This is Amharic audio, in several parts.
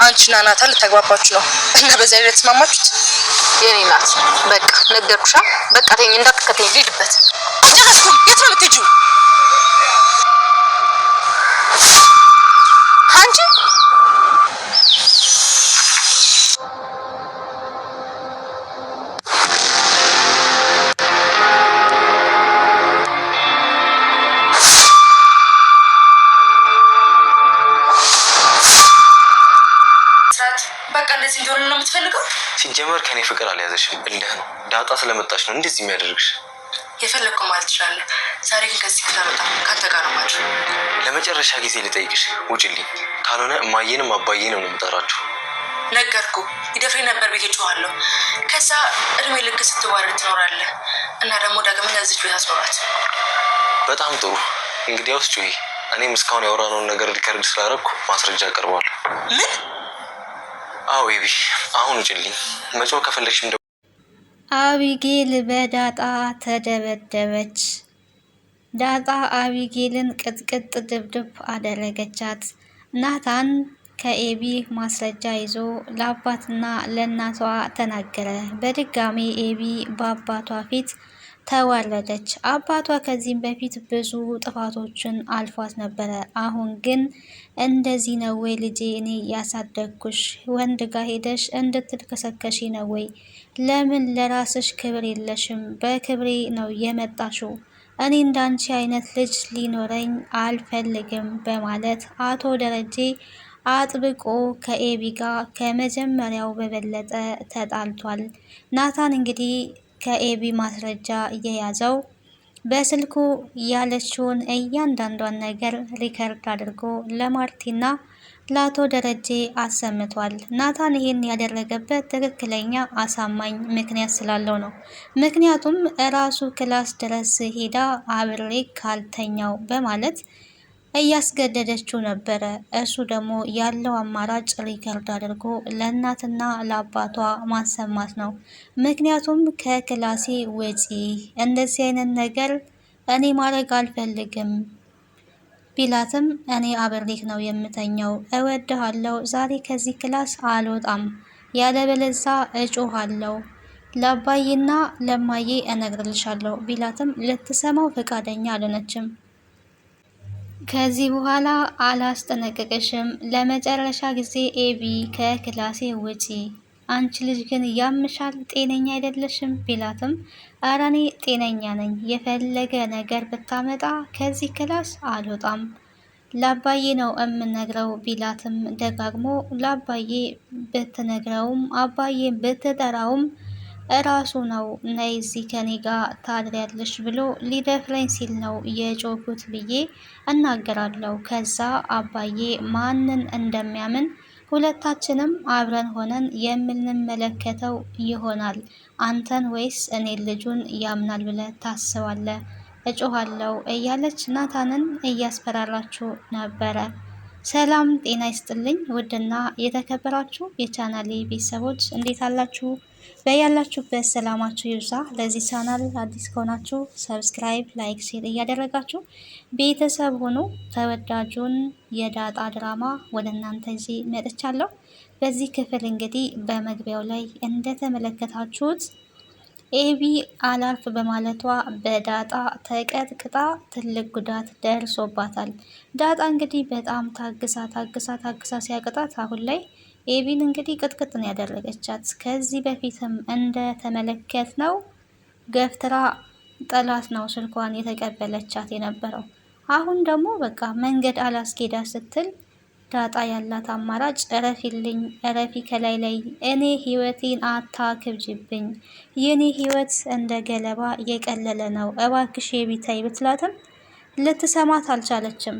አንቺና ናታን ልታግባባችሁ ነው እና በዛ ላይ ተስማማችሁት? የኔ ናት በቃ ነገርኩሻ። በቃ ተኝ እንዳትከተኝ ልሂድበት። አልጨረስኩም። የት ነው የምትሄጂው? አንቺ በቃ እንደዚህ እንደሆነ ነው የምትፈልገው? ሲጀመር ከኔ ፍቅር አልያዘሽም፣ እልህ ነው። ዳጣ ስለመጣች ነው እንደዚህ የሚያደርግሽ። የፈለግከው ማለት ትችላለህ። ዛሬ ግን ከዚህ ከተመጣ ካንተ ጋር ነው ማለት ነው። ለመጨረሻ ጊዜ ልጠይቅሽ፣ ውጭልኝ። ካልሆነ እማዬንም አባዬንም ነው የምጠራቸው። ነገርኩ። ይደፍሬ ነበር ብዬ ጮኋለሁ። ከዛ እድሜ ልክ ስትዋረድ ትኖራለህ እና ደግሞ ዳግም ለዚች ቤት አስኖራት። በጣም ጥሩ። እንግዲያውስ ጩሂ። እኔም እስካሁን ያወራነውን ነገር ሪከርድ ስላደረኩ ማስረጃ አቀርባለሁ። ምን? አዎ ኤቢ፣ አሁን ውጭልኝ። መጮህ ከፈለግሽም አቢጌል በዳጣ ተደበደበች። ዳጣ አቢጌልን ቅጥቅጥ ድብድብ አደረገቻት። ናታን ከኤቢ ማስረጃ ይዞ ለአባትና ለእናቷ ተናገረ። በድጋሚ ኤቢ በአባቷ ፊት ተዋረደች። አባቷ ከዚህም በፊት ብዙ ጥፋቶችን አልፏት ነበረ። አሁን ግን እንደዚህ ነው ወይ ልጄ? እኔ ያሳደግኩሽ ወንድ ጋር ሄደሽ እንድትልከሰከሺ ነው ወይ? ለምን ለራስሽ ክብር የለሽም? በክብሬ ነው የመጣሽው። እኔ እንዳንቺ አይነት ልጅ ሊኖረኝ አልፈልግም በማለት አቶ ደረጀ አጥብቆ ከኤቢ ጋር ከመጀመሪያው በበለጠ ተጣልቷል። ናታን እንግዲህ ከኤቢ ማስረጃ እየያዘው በስልኩ ያለችውን እያንዳንዷን ነገር ሪከርድ አድርጎ ለማርቲና ለአቶ ደረጀ አሰምቷል። ናታን ይሄን ያደረገበት ትክክለኛ አሳማኝ ምክንያት ስላለው ነው። ምክንያቱም እራሱ ክላስ ድረስ ሄዳ አብሬ ካልተኛው በማለት እያስገደደችው ነበረ። እሱ ደግሞ ያለው አማራጭ ሪከርድ አድርጎ ለእናትና ለአባቷ ማሰማት ነው። ምክንያቱም ከክላሴ ውጪ፣ እንደዚህ አይነት ነገር እኔ ማድረግ አልፈልግም ቢላትም እኔ አብሬክ ነው የምተኘው፣ እወድሃለሁ፣ ዛሬ ከዚህ ክላስ አልወጣም፣ ያለበለዛ እጮሃለሁ፣ ለአባዬና ለማዬ እነግርልሻለሁ ቢላትም ልትሰማው ፈቃደኛ አልሆነችም። ከዚህ በኋላ አላስጠነቀቅሽም፣ ለመጨረሻ ጊዜ ኤቢ ከክላሴ ውጪ፣ አንቺ ልጅ ግን ያምሻል፣ ጤነኛ አይደለሽም ቢላትም ኧረ እኔ ጤነኛ ነኝ፣ የፈለገ ነገር ብታመጣ ከዚህ ክላስ አልወጣም፣ ለአባዬ ነው እምነግረው ቢላትም ደጋግሞ ለአባዬ ብትነግረውም አባዬ ብትጠራውም እራሱ ነው ነይ እዚህ ከኔ ጋር ታድሪያለሽ ብሎ ሊደፍረኝ ሲል ነው የጮኩት ብዬ እናገራለሁ። ከዛ አባዬ ማንን እንደሚያምን ሁለታችንም አብረን ሆነን የምንመለከተው ይሆናል። አንተን ወይስ እኔ ልጁን ያምናል ብለህ ታስባለህ? እጮሃለሁ እያለች ናታንን እያስፈራራችሁ ነበረ። ሰላም ጤና ይስጥልኝ ውድና የተከበራችሁ የቻናሌ ቤተሰቦች እንዴት አላችሁ? በያላችሁበት ሰላማችሁ ይብዛ። ለዚህ ቻናል አዲስ ከሆናችሁ ሰብስክራይብ፣ ላይክ፣ ሼር እያደረጋችሁ ቤተሰብ ሆኖ ተወዳጁን የዳጣ ድራማ ወደ እናንተ ይዤ መጥቻለሁ። በዚህ ክፍል እንግዲህ በመግቢያው ላይ እንደተመለከታችሁት ኤቢ አላርፍ በማለቷ በዳጣ ተቀጥቅጣ ትልቅ ጉዳት ደርሶባታል። ዳጣ እንግዲህ በጣም ታግሳ ሲያቅጣት አሁን ላይ ኤቢን እንግዲህ ቅጥቅጥ ነው ያደረገቻት። ከዚህ በፊትም እንደተመለከት ነው ገፍትራ ጠላት ነው ስልኳን የተቀበለቻት የነበረው። አሁን ደግሞ በቃ መንገድ አላስኬዳ ስትል ዳጣ ያላት አማራጭ እረፊልኝ፣ እረፊ ከላይ ላይ እኔ ህይወቴን አታክብጅብኝ፣ የኔ ህይወት እንደ ገለባ የቀለለ ነው፣ እባክሽ የቢታይ ብትላትም ልትሰማት አልቻለችም።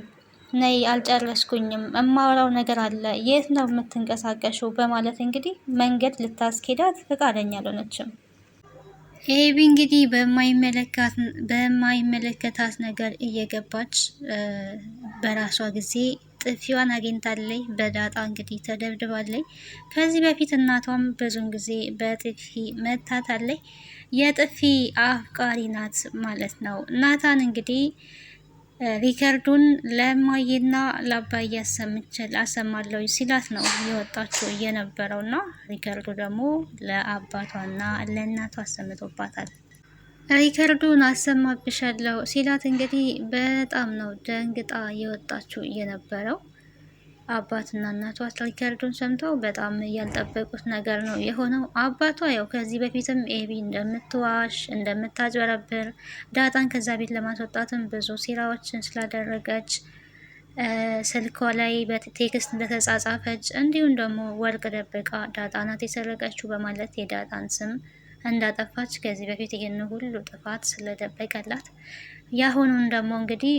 ነይ አልጨረስኩኝም፣ እማወራው ነገር አለ፣ የት ነው የምትንቀሳቀሽው? በማለት እንግዲህ መንገድ ልታስኬዳት ፈቃደኛ አልሆነችም። ኤቢ እንግዲህ በማይመለከታት ነገር እየገባች በራሷ ጊዜ ጥፊዋን አግኝታለች። በዳጣ እንግዲህ ተደብድባለች። ከዚህ በፊት እናቷም ብዙን ጊዜ በጥፊ መታታለች። የጥፊ አፍቃሪ ናት ማለት ነው። ናታን እንግዲህ ሪከርዱን ለማየና ለአባዬ አሰማለሁ ሲላት ነው የወጣችው የነበረውና ሪከርዱ ደግሞ ለአባቷና ለእናቷ አሰምቶባታል። ሪከርዱን አሰማብሻለሁ ሲላት እንግዲህ በጣም ነው ደንግጣ የወጣችው የነበረው። አባትና እናቷ ሪከርዱን ሰምተው በጣም ያልጠበቁት ነገር ነው የሆነው። አባቷ ያው ከዚህ በፊትም ኤቢ እንደምትዋሽ እንደምታጭበረብር ዳጣን ከዛ ቤት ለማስወጣትም ብዙ ሴራዎችን ስላደረገች ስልኳ ላይ በቴክስት እንደተጻጻፈች እንዲሁም ደግሞ ወርቅ ደብቃ ዳጣ ናት የሰረቀችው በማለት የዳጣን ስም እንዳጠፋች ከዚህ በፊት ይህን ሁሉ ጥፋት ስለደበቀላት ያሁኑን ደግሞ እንግዲህ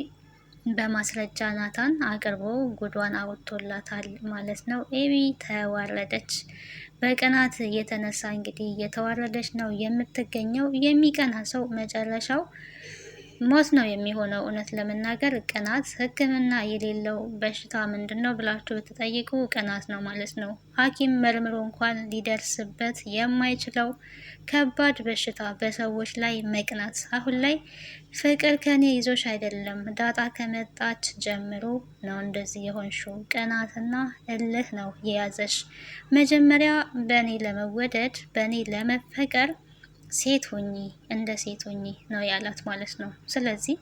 በማስረጃ ናታን አቅርቦ ጉዷን አውጥቶላታል ማለት ነው። ኤቢ ተዋረደች። በቅናት የተነሳ እንግዲህ እየተዋረደች ነው የምትገኘው። የሚቀና ሰው መጨረሻው ሞት ነው የሚሆነው። እውነት ለመናገር ቅናት ሕክምና የሌለው በሽታ ምንድን ነው ብላችሁ ብትጠይቁ ቅናት ነው ማለት ነው። ሐኪም መርምሮ እንኳን ሊደርስበት የማይችለው ከባድ በሽታ በሰዎች ላይ መቅናት። አሁን ላይ ፍቅር ከኔ ይዞሽ አይደለም ዳጣ ከመጣች ጀምሮ ነው እንደዚህ የሆንሽው። ቅናትና እልህ ነው የያዘሽ። መጀመሪያ በእኔ ለመወደድ በእኔ ለመፈቀር ሴት ሁኚ፣ እንደ ሴት ሁኚ ነው ያላት ማለት ነው። ስለዚህ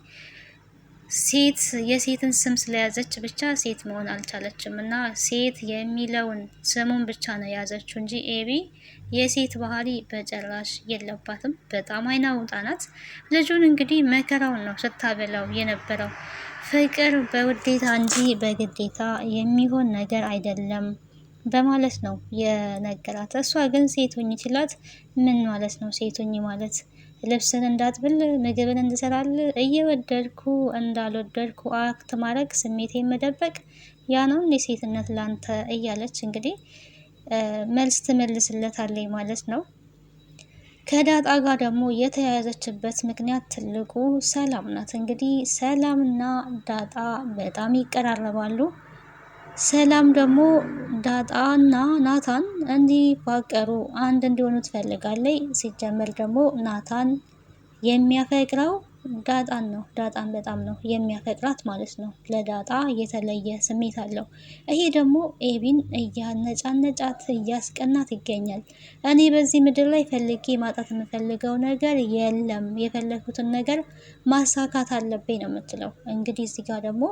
ሴት የሴትን ስም ስለያዘች ብቻ ሴት መሆን አልቻለችም እና ሴት የሚለውን ስሙን ብቻ ነው የያዘችው እንጂ ኤቢ የሴት ባህሪ በጭራሽ የለባትም። በጣም አይና ውጣ ናት። ልጁን እንግዲህ መከራውን ነው ስታበላው የነበረው። ፍቅር በውዴታ እንጂ በግዴታ የሚሆን ነገር አይደለም በማለት ነው የነገራት። እሷ ግን ሴቱኝ ሲላት ምን ማለት ነው ሴቱኝ ማለት? ልብስን እንዳጥብል ምግብን እንድሰራል እየወደድኩ እንዳልወደድኩ አክት ማድረግ ስሜቴን መደበቅ ያ ነው እንደ ሴትነት ላንተ እያለች እንግዲህ መልስ ትመልስለታለች ማለት ነው። ከዳጣ ጋር ደግሞ የተያያዘችበት ምክንያት ትልቁ ሰላም ናት። እንግዲህ ሰላምና ዳጣ በጣም ይቀራረባሉ። ሰላም ደግሞ ዳጣና ናታን እንዲፋቀሩ አንድ እንዲሆኑ ትፈልጋለች። ሲጀመር ደግሞ ናታን የሚያፈቅረው ዳጣን ነው። ዳጣን በጣም ነው የሚያፈቅራት ማለት ነው። ለዳጣ የተለየ ስሜት አለው። ይሄ ደግሞ ኤቢን እያነጫነጫት እያስቀናት ይገኛል። እኔ በዚህ ምድር ላይ ፈልጌ ማጣት የምፈልገው ነገር የለም፣ የፈለኩትን ነገር ማሳካት አለብኝ ነው የምትለው። እንግዲህ እዚህ ጋር ደግሞ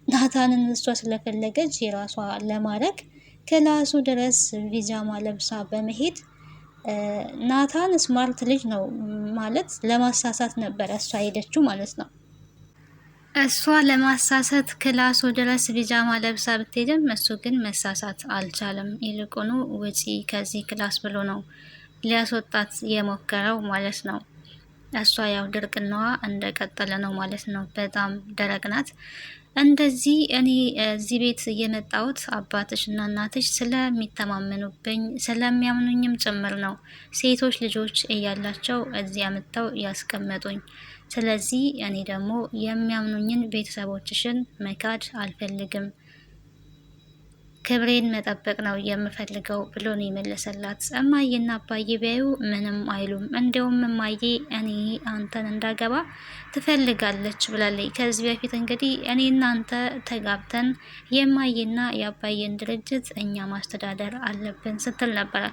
ናታንን እሷ ስለፈለገች የራሷ ለማድረግ ክላሱ ድረስ ፒጃማ ለብሳ በመሄድ ናታን ስማርት ልጅ ነው ማለት ለማሳሳት ነበር እሷ ሄደችው ማለት ነው። እሷ ለማሳሳት ክላሱ ድረስ ፒጃማ ለብሳ ብትሄድም እሱ ግን መሳሳት አልቻለም። ይልቁኑ ውጪ ከዚህ ክላስ ብሎ ነው ሊያስወጣት የሞከረው ማለት ነው። እሷ ያው ድርቅናዋ እንደቀጠለ ነው ማለት ነው። በጣም ደረቅ ናት። እንደዚህ እኔ እዚህ ቤት የመጣሁት አባትሽ እና እናትሽ ስለሚተማመኑብኝ ስለሚያምኑኝም ጭምር ነው። ሴቶች ልጆች እያላቸው እዚህ አመጣው ያስቀመጡኝ። ስለዚህ እኔ ደግሞ የሚያምኑኝን ቤተሰቦችሽን መካድ አልፈልግም፣ ክብሬን መጠበቅ ነው የምፈልገው ብሎ ነው የመለሰላት። እማዬና አባዬ ቢያዩ ምንም አይሉም። እንዲያውም እማዬ እኔ አንተን እንዳገባ ትፈልጋለች ብላለች። ከዚህ በፊት እንግዲህ እኔ እናንተ ተጋብተን የማዬና የአባዬን ድርጅት እኛ ማስተዳደር አለብን ስትል ነበረ።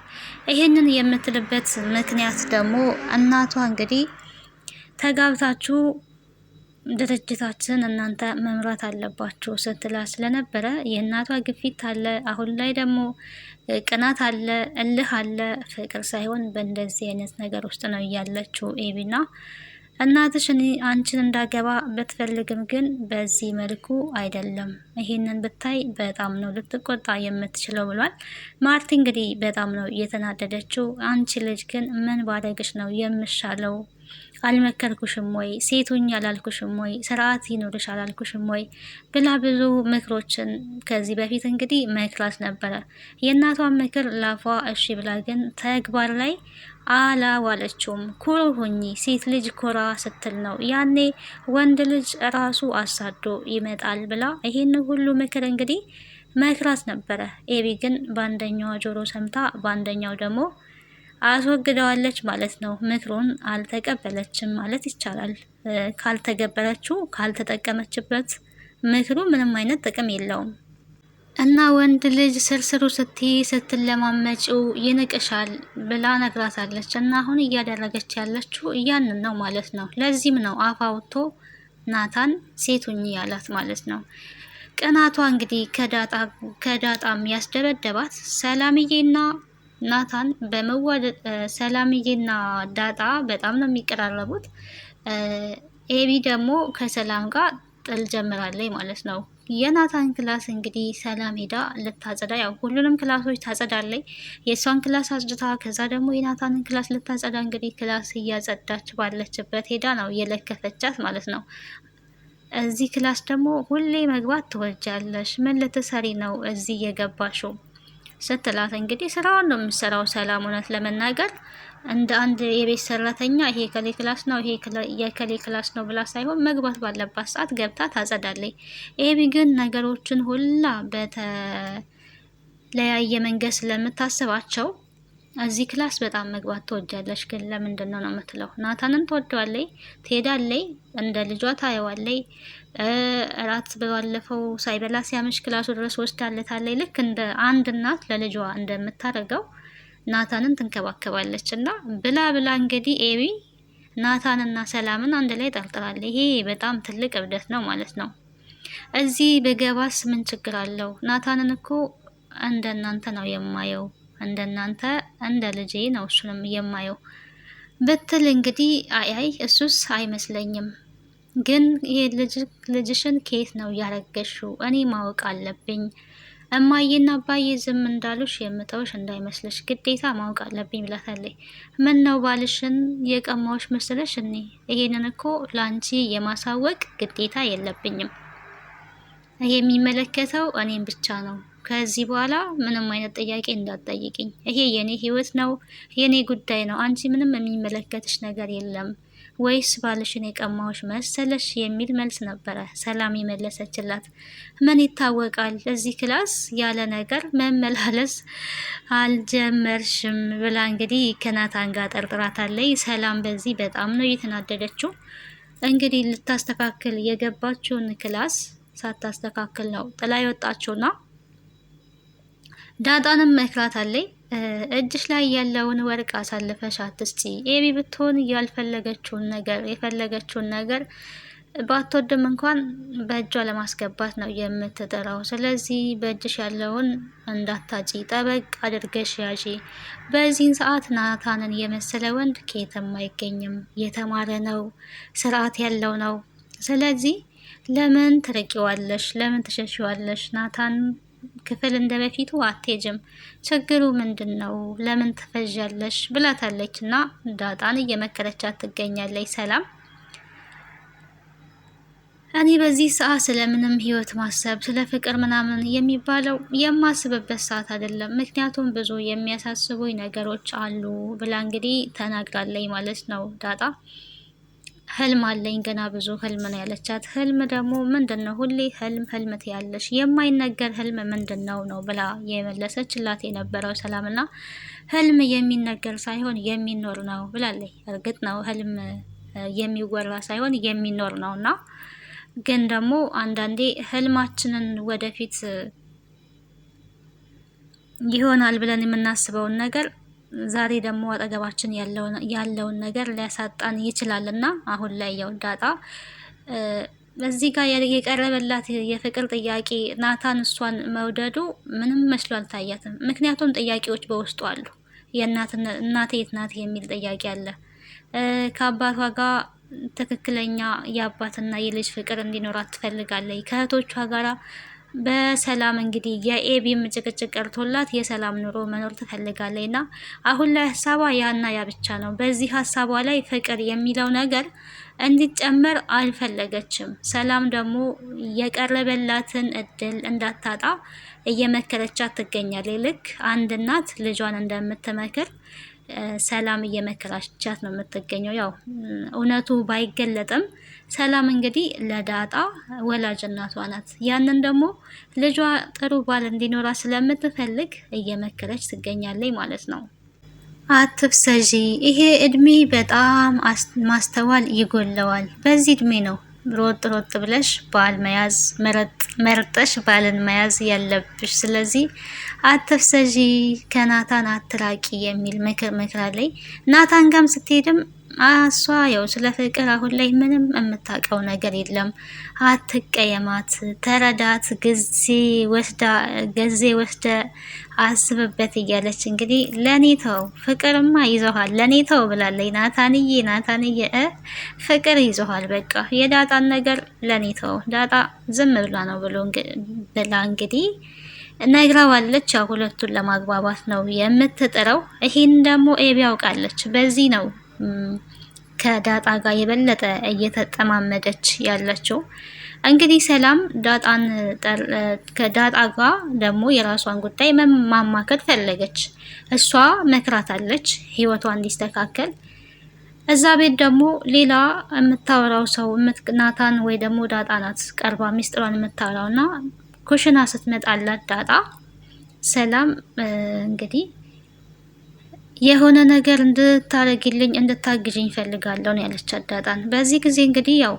ይህንን የምትልበት ምክንያት ደግሞ እናቷ እንግዲህ ተጋብታችሁ ድርጅታችን እናንተ መምራት አለባችሁ ስትላ ስለነበረ የእናቷ ግፊት አለ። አሁን ላይ ደግሞ ቅናት አለ፣ እልህ አለ። ፍቅር ሳይሆን በእንደዚህ አይነት ነገር ውስጥ ነው እያለችው ኤቢና እናትሽ አንቺን እንዳገባ ብትፈልግም ግን በዚህ መልኩ አይደለም። ይሄንን ብታይ በጣም ነው ልትቆጣ የምትችለው ብሏል። ማርቲ እንግዲህ በጣም ነው እየተናደደችው። አንቺ ልጅ ግን ምን ባደግሽ ነው የምሻለው? አልመከርኩሽም ወይ? ሴቱኝ አላልኩሽም ወይ? ስርዓት ይኖርሽ አላልኩሽም ወይ? ብላ ብዙ ምክሮችን ከዚህ በፊት እንግዲህ መክራት ነበረ። የእናቷን ምክር ላፏ እሺ ብላ ግን ተግባር ላይ አላዋለችውም። ኩሩ ሁኚ፣ ሴት ልጅ ኮራ ስትል ነው ያኔ ወንድ ልጅ ራሱ አሳዶ ይመጣል ብላ ይሄን ሁሉ ምክር እንግዲህ መክራት ነበረ። ኤቢ ግን በአንደኛዋ ጆሮ ሰምታ በአንደኛው ደግሞ አስወግደዋለች ማለት ነው። ምክሩን አልተቀበለችም ማለት ይቻላል። ካልተገበረችው ካልተጠቀመችበት ምክሩ ምንም አይነት ጥቅም የለውም። እና ወንድ ልጅ ስርስሩ ስትለማመጪው ይንቅሻል ብላ ነግራታለች። እና አሁን እያደረገች ያለችው ያንን ነው ማለት ነው። ለዚህም ነው አፍ አውጥቶ ናታን ሴቱኝ ያላት ማለት ነው። ቅናቷ እንግዲህ ከዳጣም ያስደበደባት ሰላምዬና ናታን በመዋደድ ሰላምዬና ዳጣ በጣም ነው የሚቀራረቡት። ኤቢ ደግሞ ከሰላም ጋር ጥል ጀምራለች ማለት ነው። የናታን ክላስ እንግዲህ ሰላም ሄዳ ልታጸዳ፣ ያው ሁሉንም ክላሶች ታጸዳለች። የእሷን ክላስ አጽድታ ከዛ ደግሞ የናታንን ክላስ ልታጸዳ እንግዲህ ክላስ እያጸዳች ባለችበት ሄዳ ነው የለከፈቻት ማለት ነው። እዚህ ክላስ ደግሞ ሁሌ መግባት ትወጃለሽ፣ ምን ልትሰሪ ነው እዚህ የገባሽው ስትላት እንግዲህ ስራውን ነው የምትሰራው ሰላም። እውነት ለመናገር እንደ አንድ የቤት ሰራተኛ ይሄ የከሌ ክላስ ነው ይሄ የከሌ ክላስ ነው ብላ ሳይሆን መግባት ባለባት ሰዓት ገብታ ታጸዳለች። ኤቢ ግን ነገሮችን ሁላ በተለያየ መንገድ ስለምታስባቸው እዚህ ክላስ በጣም መግባት ትወጃለች፣ ግን ለምንድን ነው የምትለው። ናታንን ትወደዋለች፣ ትሄዳለች፣ እንደ ልጇ ታየዋለች። እራት ባለፈው ሳይበላ ሲያመሽ ክላሱ ድረስ ወስዳለታለች። ልክ እንደ አንድ እናት ለልጇ እንደምታደርገው ናታንን ትንከባከባለች። እና ብላ እንግዲህ ኤቢ ናታንና ሰላምን አንድ ላይ ጠርጥራለች። ይሄ በጣም ትልቅ እብደት ነው ማለት ነው። እዚህ በገባስ ምን ችግር አለው? ናታንን እኮ እንደ እናንተ ነው የማየው፣ እንደናንተ እንደ ልጄ ነው እሱንም የማየው ብትል እንግዲህ አይ እሱስ አይመስለኝም፣ ግን ይሄ ልጅሽን ከየት ነው ያረገሽው? እኔ ማወቅ አለብኝ። እማዬና አባዬ ዝም እንዳሉሽ የምተውሽ እንዳይመስልሽ፣ ግዴታ ማወቅ አለብኝ ብላታለች። ምን ነው ባልሽን የቀማዎች መስለሽ? እኔ ይሄንን እኮ ላንቺ የማሳወቅ ግዴታ የለብኝም። ይሄ የሚመለከተው እኔም ብቻ ነው። ከዚህ በኋላ ምንም አይነት ጥያቄ እንዳትጠይቅኝ። ይሄ የኔ ህይወት ነው፣ የኔ ጉዳይ ነው። አንቺ ምንም የሚመለከትሽ ነገር የለም። ወይስ ባልሽን የቀማዎች መሰለሽ የሚል መልስ ነበረ ሰላም የመለሰችላት። ምን ይታወቃል እዚህ ክላስ ያለ ነገር መመላለስ አልጀመርሽም ብላ እንግዲህ ከናታን ጋር ጠርጥራታለች። ሰላም በዚህ በጣም ነው እየተናደደችው። እንግዲህ ልታስተካክል የገባችውን ክላስ ሳታስተካክል ነው ጥላ የወጣችውና ዳጣንም መክራታለች። እጅሽ ላይ ያለውን ወርቅ አሳልፈሽ አትስጪ። ኤቢ ብትሆን ያልፈለገችውን ነገር የፈለገችውን ነገር ባትወድም እንኳን በእጇ ለማስገባት ነው የምትጥረው። ስለዚህ በእጅሽ ያለውን እንዳታጪ ጠበቅ አድርገሽ ያዢ። በዚህን ሰዓት ናታንን የመሰለ ወንድ ከየትም አይገኝም። የተማረ ነው፣ ስርዓት ያለው ነው። ስለዚህ ለምን ትርቂዋለሽ? ለምን ትሸሽዋለሽ? ናታን ክፍል እንደ በፊቱ አትሄጅም። ችግሩ ምንድን ነው? ለምን ትፈዣለሽ? ብላታለች እና ዳጣን እየመከረቻት ትገኛለች ሰላም። እኔ በዚህ ሰዓት ስለምንም ህይወት ማሰብ ስለ ፍቅር ምናምን የሚባለው የማስብበት ሰዓት አይደለም፣ ምክንያቱም ብዙ የሚያሳስቡኝ ነገሮች አሉ ብላ እንግዲህ ተናግራለች ማለት ነው ዳጣ። ህልም አለኝ ገና ብዙ ህልም ነው ያለቻት። ህልም ደግሞ ምንድን ነው? ሁሌ ህልም ትያለሽ፣ የማይነገር ህልም ምንድን ነው ብላ የመለሰችላት የነበረው ሰላምና ህልም የሚነገር ሳይሆን የሚኖር ነው ብላለች። እርግጥ ነው ህልም የሚወራ ሳይሆን የሚኖር ነው እና ግን ደግሞ አንዳንዴ ህልማችንን ወደፊት ይሆናል ብለን የምናስበውን ነገር ዛሬ ደግሞ አጠገባችን ያለውን ነገር ሊያሳጣን ይችላል እና አሁን ላይ ያው ዳጣ እዚህ ጋር የቀረበላት የፍቅር ጥያቄ ናታን እሷን መውደዱ ምንም መስሎ አልታያትም። ምክንያቱም ጥያቄዎች በውስጡ አሉ። እናቴ የት ናት የሚል ጥያቄ አለ። ከአባቷ ጋር ትክክለኛ የአባትና የልጅ ፍቅር እንዲኖራት ትፈልጋለች። ከእህቶቿ ጋራ በሰላም እንግዲህ የኤቢም ጭቅጭቅ ቀርቶላት የሰላም ኑሮ መኖር ትፈልጋለች እና አሁን ላይ ሀሳቧ ያና ያ ብቻ ነው። በዚህ ሀሳቧ ላይ ፍቅር የሚለው ነገር እንዲጨመር አልፈለገችም። ሰላም ደግሞ የቀረበላትን እድል እንዳታጣ እየመከረቻት ትገኛለች። ልክ አንድ እናት ልጇን እንደምትመክር ሰላም እየመከረቻት ነው የምትገኘው። ያው እውነቱ ባይገለጥም ሰላም እንግዲህ ለዳጣ ወላጅ እናቷ ናት። ያንን ደግሞ ልጇ ጥሩ ባል እንዲኖራ ስለምትፈልግ እየመከረች ትገኛለች ማለት ነው። አትፍሰጂ። ይሄ እድሜ በጣም ማስተዋል ይጎለዋል። በዚህ እድሜ ነው ሮጥ ሮጥ ብለሽ ባል መያዝ መርጠሽ ባልን መያዝ ያለብሽ። ስለዚህ አትፍሰጂ፣ ከናታን አትራቂ የሚል ምክር መክራለች። ናታን ጋም ስትሄድም እሷ ያው ስለ ፍቅር አሁን ላይ ምንም የምታውቀው ነገር የለም። አትቀየማት፣ ተረዳት፣ ጊዜ ወስደ አስብበት እያለች እንግዲህ ለኔ ተው ፍቅርማ ይዞሃል ለኔ ተው ብላለች። ናታንዬ ፍቅር ይዞሃል፣ በቃ የዳጣን ነገር ለኔ ተው፣ ዳጣ ዝም ብላ ነው ብላ እንግዲህ ነግራዋለች። ያው ሁለቱን ለማግባባት ነው የምትጥረው። ይሄን ደግሞ ኤቢ ያውቃለች። በዚህ ነው ከዳጣ ጋር የበለጠ እየተጠማመደች ያለችው። እንግዲህ ሰላም ዳጣን ከዳጣ ጋር ደግሞ የራሷን ጉዳይ ማማከር ፈለገች። እሷ መክራታለች ህይወቷ እንዲስተካከል። እዛ ቤት ደግሞ ሌላ የምታወራው ሰው ናታን ወይ ደግሞ ዳጣ ናት ቀርባ ሚስጥሯን የምታወራውና ኩሽና ስትመጣላት ዳጣ ሰላም እንግዲህ የሆነ ነገር እንድታረግልኝ እንድታግዥኝ ፈልጋለሁ ነው ያለቻት ዳጣን። በዚህ ጊዜ እንግዲህ ያው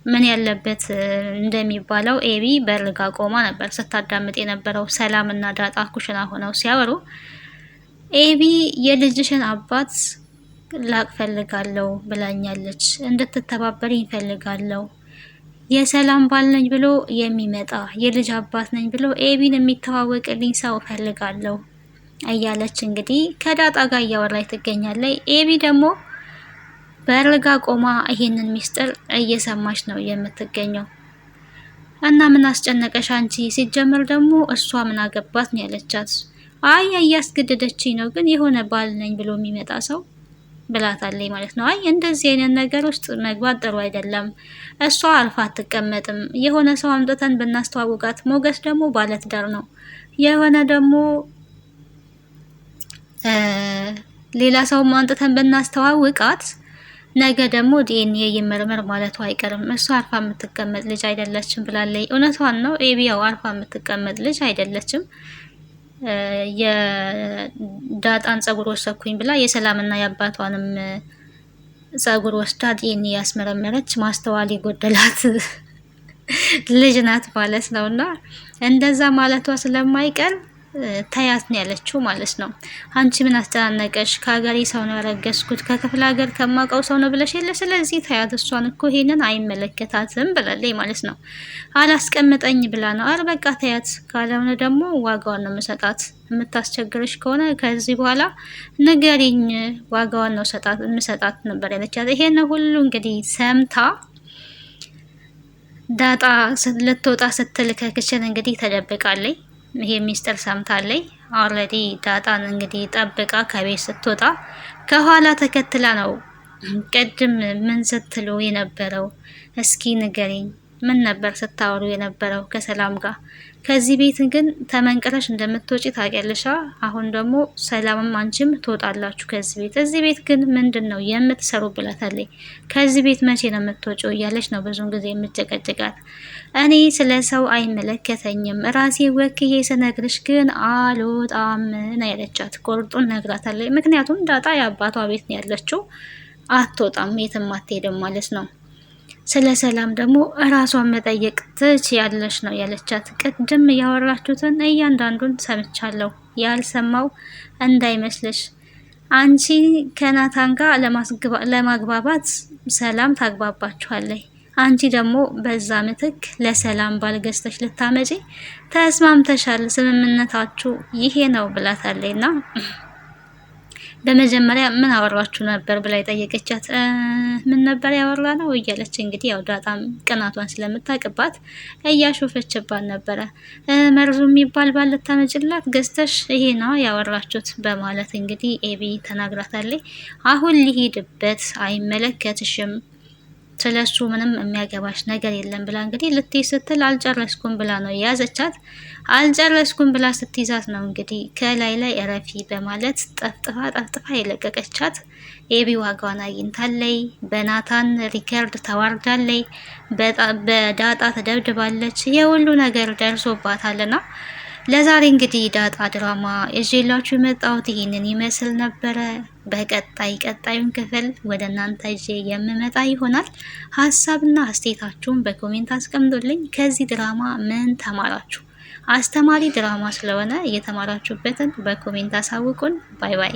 ምን ያለበት እንደሚባለው ኤቢ በርጋ ቆማ ነበር ስታዳምጥ የነበረው። ሰላም እና ዳጣ ኩሽና ሆነው ሲያወሩ ኤቢ የልጅሽን አባት ላቅ ፈልጋለሁ ብላኛለች፣ እንድትተባበሪኝ ፈልጋለሁ፣ የሰላም ባል ነኝ ብሎ የሚመጣ የልጅ አባት ነኝ ብሎ ኤቢን የሚተዋወቅልኝ ሰው ፈልጋለሁ እያለች እንግዲህ ከዳጣ ጋር እያወራች ትገኛለች። ኤቢ ደግሞ በርጋ ቆማ ይሄንን ሚስጥር እየሰማች ነው የምትገኘው። እና ምን አስጨነቀሽ አንቺ? ሲጀምር ደግሞ እሷ ምን አገባት ነው ያለቻት። አይ እያስገደደችኝ ነው፣ ግን የሆነ ባል ነኝ ብሎ የሚመጣ ሰው ብላታለች ማለት ነው። አይ እንደዚህ አይነት ነገር ውስጥ መግባት ጥሩ አይደለም። እሷ አልፋ አትቀመጥም። የሆነ ሰው አምጥተን ብናስተዋውቃት፣ ሞገስ ደግሞ ባለትዳር ነው፣ የሆነ ደግሞ ሌላ ሰው ማንጥተን ብናስተዋውቃት ነገ ደግሞ ዲኤንኤ ይመርመር ማለቱ አይቀርም። እሷ አርፋ የምትቀመጥ ልጅ አይደለችም ብላለች። እውነቷን ነው። ኤቢያው አርፋ የምትቀመጥ ልጅ አይደለችም። የዳጣን ጸጉር ወሰድኩኝ ብላ የሰላምና የአባቷንም ጸጉር ወስዳ ዲኤንኤ ያስመረመረች ማስተዋል የጎደላት ልጅ ናት ማለት ነውና እንደዛ ማለቷ ስለማይቀር ተያት ነው ያለችው ማለት ነው። አንቺ ምን አስተናነቀሽ? ከሀገሬ ሰው ነው ያረገዝኩት፣ ከክፍለ ሀገር ከማውቀው ሰው ነው ብለሽ የለ። ስለዚህ ተያት፣ እሷን እኮ ይሄንን አይመለከታትም ብላለች ማለት ነው። አላስቀምጠኝ ብላ ነው። አረ በቃ ተያት፣ ካልሆነ ደግሞ ዋጋዋን ነው የምሰጣት። የምታስቸግርሽ ከሆነ ከዚህ በኋላ ንገሪኝ፣ ዋጋዋን ነው የምሰጣት ነበር ያለቻት። ይሄን ሁሉ እንግዲህ ሰምታ ዳጣ ልትወጣ ስትል ከክችን እንግዲህ ተደብቃለች። ይሄ ሚስጥር ሰምታለች። ኦልሬዲ ዳጣን እንግዲህ ጠብቃ ከቤት ስትወጣ ከኋላ ተከትላ ነው። ቅድም ምን ስትሉ የነበረው? እስኪ ንገሪኝ፣ ምን ነበር ስታወሩ የነበረው ከሰላም ጋር? ከዚህ ቤት ግን ተመንቅረሽ እንደምትወጪ ታውቂያለሽ። አሁን ደግሞ ሰላምም አንቺም ትወጣላችሁ ከዚህ ቤት። እዚህ ቤት ግን ምንድን ነው የምትሰሩ ብላታለች። ከዚህ ቤት መቼ ነው የምትወጪው እያለች ነው ብዙውን ጊዜ የምትጨቀጭቃት። እኔ ስለ ሰው አይመለከተኝም፣ ራሴ ወክዬ ስነግርሽ ግን አልወጣም ነው ያለቻት። ቁርጡን ነግራታለች። ምክንያቱም ዳጣ የአባቷ ቤት ነው ያለችው፣ አትወጣም፣ የትም አትሄድም ማለት ነው። ስለ ሰላም ደግሞ እራሷን መጠየቅ ትችያለሽ ነው ያለቻት። ቅድም ያወራችሁትን እያንዳንዱን ሰምቻለሁ፣ ያልሰማው እንዳይመስልሽ። አንቺ ከናታን ጋር ለማግባባት ሰላም ታግባባችኋለች። አንቺ ደግሞ በዛ ምትክ ለሰላም ባል ገዝተሽ ልታመጪ ተስማምተሻል፣ ስምምነታችሁ ይሄ ነው ብላታለችና በመጀመሪያ ምን አወራችሁ ነበር ብላ የጠየቀቻት። ምን ነበር ያወራ ነው እያለች እንግዲህ ያው ዳጣም ቅናቷን ስለምታውቅባት እያሾፈችባት ነበረ። መርዙ የሚባል ባል ልታመጭላት ገዝተሽ ይሄ ነው ያወራችሁት በማለት እንግዲህ ኤቢ ተናግራታለች። አሁን ሊሄድበት አይመለከትሽም፣ ስለሱ ምንም የሚያገባሽ ነገር የለም ብላ እንግዲህ ልትይዝ ስትል አልጨረስኩም ብላ ነው የያዘቻት። አልጨረስኩም ብላ ስትይዛት ነው እንግዲህ ከላይ ላይ እረፊ በማለት ጠፍጥፋ የለቀቀቻት። ኤቢ ዋጋዋን አግኝታለይ። በናታን ሪከርድ ተዋርዳለይ። በዳጣ ተደብድባለች። የሁሉ ነገር ደርሶባታልና ለዛሬ እንግዲህ ዳጣ ድራማ ይዤላችሁ የመጣሁት ይህንን ይመስል ነበረ። ቀጣዩን ክፍል ወደ እናንተ ይዤ የምመጣ ይሆናል። ሀሳብና አስተያየታችሁን በኮሜንት አስቀምጡልኝ። ከዚህ ድራማ ምን ተማራችሁ? አስተማሪ ድራማ ስለሆነ እየተማራችሁበትን በኮሜንት አሳውቁን። ባይ ባይ።